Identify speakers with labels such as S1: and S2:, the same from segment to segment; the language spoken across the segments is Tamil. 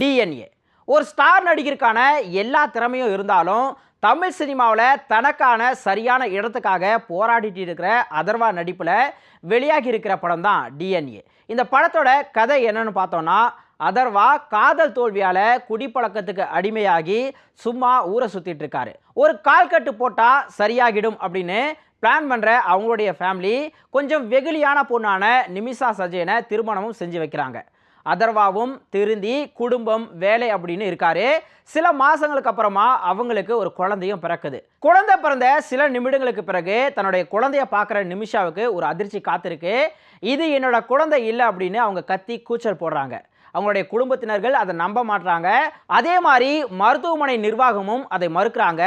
S1: டிஎன்ஏ. ஒரு ஸ்டார் நடிகருக்கான எல்லா திறமையும் இருந்தாலும் தமிழ் சினிமாவில் தனக்கான சரியான இடத்துக்காக போராடிட்டு இருக்கிற அதர்வா நடிப்பில் வெளியாகி இருக்கிற படம் தான் டிஎன்ஏ. இந்த படத்தோட கதை என்னன்னு பார்த்தோம்னா, அதர்வா காதல் தோல்வியால் குடிப்பழக்கத்துக்கு அடிமையாகி சும்மா ஊரை சுற்றிட்டு இருக்காரு. ஒரு கால்கட்டு போட்டால் சரியாகிடும் அப்படின்னு பிளான் பண்ணுற அவங்களுடைய ஃபேமிலி கொஞ்சம் வெகுளியான பொண்ணான நிமிஷா சஜயனை திருமணமும் செஞ்சு வைக்கிறாங்க. அதர்வாவும் திருந்தி குடும்பம் வேலை அப்படின்னு இருக்காரு. சில மாசங்களுக்கு அப்புறமா அவங்களுக்கு ஒரு குழந்தையும் பிறக்குது. குழந்தை பிறந்த சில நிமிடங்களுக்கு பிறகு தன்னுடைய குழந்தைய பார்க்குற நிமிஷாவுக்கு ஒரு அதிர்ச்சி காத்திருக்கு. இது என்னோட குழந்தை இல்லை அப்படின்னு அவங்க கத்தி கூச்சல் போடுறாங்க. அவங்களுடைய குடும்பத்தினர்கள் அதை நம்ப மாட்டாங்க. அதே மாதிரி மருத்துவமனை நிர்வாகமும் அதை மறுக்கிறாங்க.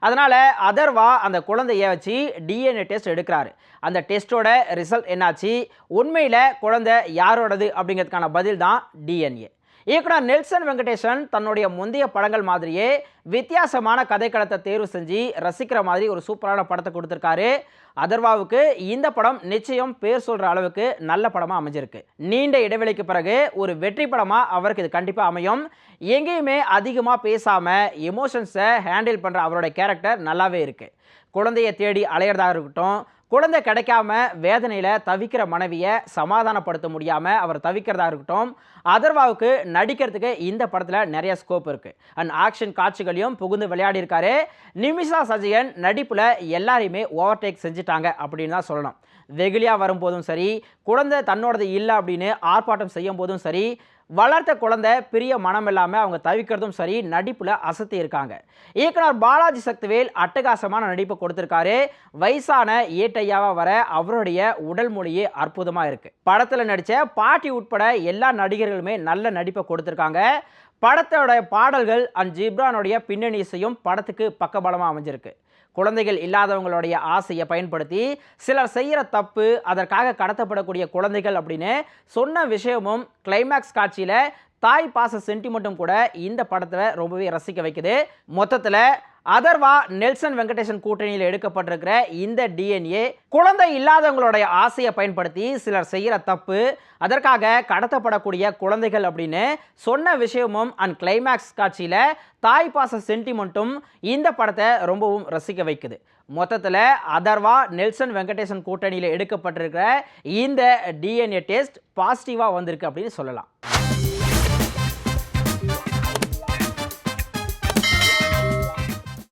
S1: அதனால அதர்வா அந்த குழந்தைய வச்சு டிஎன்ஏ டெஸ்ட் எடுக்கிறாரு. அந்த டெஸ்ட்டோட ரிசல்ட் என்னாச்சு, உண்மையில் குழந்தை யாரோடது அப்படிங்கிறதுக்கான பதில் தான் டிஎன்ஏ. இயக்குனர் நெல்சன் வெங்கடேசன் தன்னுடைய முந்தைய படங்கள் மாதிரியே வித்தியாசமான கதைக்களத்தை தேர்வு செஞ்சு ரசிக்கிற மாதிரி ஒரு சூப்பரான படத்தை கொடுத்துருக்காரு. அதர்வாவுக்கு இந்த படம் நிச்சயம் பேர் சொல்கிற அளவுக்கு நல்ல படமாக அமைஞ்சிருக்கு. நீண்ட இடைவெளிக்கு பிறகு ஒரு வெற்றி படமாக அவருக்கு இது கண்டிப்பாக அமையும். எங்கேயுமே அதிகமாக பேசாமல் எமோஷன்ஸை ஹேண்டில் பண்ணுற அவரோட கேரக்டர் நல்லாவே இருக்குது. குழந்தையை தேடி அலையிறதாக இருக்கட்டும், குழந்தை கிடைக்காம வேதனையில் தவிக்கிற மனைவியை சமாதானப்படுத்த முடியாமல் அவர் தவிக்கிறதா இருக்கட்டும், அதர்வாவுக்கு நடிக்கிறதுக்கு இந்த படத்தில் நிறைய ஸ்கோப் இருக்குது. அண்ட் ஆக்ஷன் காட்சிகளையும் புகுந்து விளையாடி இருக்காரு. நிமிஷா சஜயன் நடிப்பில் எல்லாரையுமே ஓவர்டேக் செஞ்சுட்டாங்க அப்படின்னு தான் சொல்லணும். வெகுளியாக வரும்போதும் சரி, குழந்தை தன்னோடது இல்லை அப்படின்னு ஆர்ப்பாட்டம் செய்யும் போதும் சரி, வளர்த்த குழந்தை பிரிய மனம் இல்லாமல் அவங்க தவிக்கிறதும் சரி, நடிப்பில் அசத்தி இருக்காங்க. இயக்குனர் பாலாஜி சக்திவேல் அட்டகாசமான நடிப்பை கொடுத்துருக்காரு. வயசான ஏட்டையாவா வர அவருடைய உடல் மொழியே அற்புதமாக இருக்குது. படத்தில் நடித்த பாட்டி உட்பட எல்லா நடிகர்களுமே நல்ல நடிப்பை கொடுத்துருக்காங்க. படத்தோட பாடல்கள் அண்ட் ஜிப்ரானுடைய பின்னணி இசையும் படத்துக்கு பக்கபலமாக அமைஞ்சிருக்கு. குழந்தைகள் இல்லாதவங்களுடைய ஆசையை பயன்படுத்தி சிலர் செய்கிற தப்பு, அதற்காக கடத்தப்படக்கூடிய குழந்தைகள் அப்படின்னு சொன்ன விஷயமும் கிளைமேக்ஸ் காட்சியில் தாய் பாச சென்டிமெண்ட்டும் கூட இந்த படத்தை ரொம்பவே ரசிக்க வைக்குது. மொத்தத்தில் அதர்வா நெல்சன் வெங்கடேசன் கூட்டணியில் எடுக்கப்பட்டிருக்கிற இந்த டிஎன்ஏ குழந்தை இல்லாதவங்களுடைய ஆசையை பயன்படுத்தி சிலர் செய்கிற தப்பு, அதற்காக கடத்தப்படக்கூடிய குழந்தைகள் அப்படின்னு சொன்ன விஷயமும் அண்ட் கிளைமேக்ஸ் காட்சியில் தாய் பாச சென்டிமெண்ட்டும் இந்த படத்தை ரொம்பவும் ரசிக்க வைக்குது. மொத்தத்தில் அதர்வா நெல்சன் வெங்கடேசன் கூட்டணியில் எடுக்கப்பட்டிருக்கிற இந்த டிஎன்ஏ டெஸ்ட் பாசிட்டிவாக வந்திருக்கு அப்படின்னு சொல்லலாம்.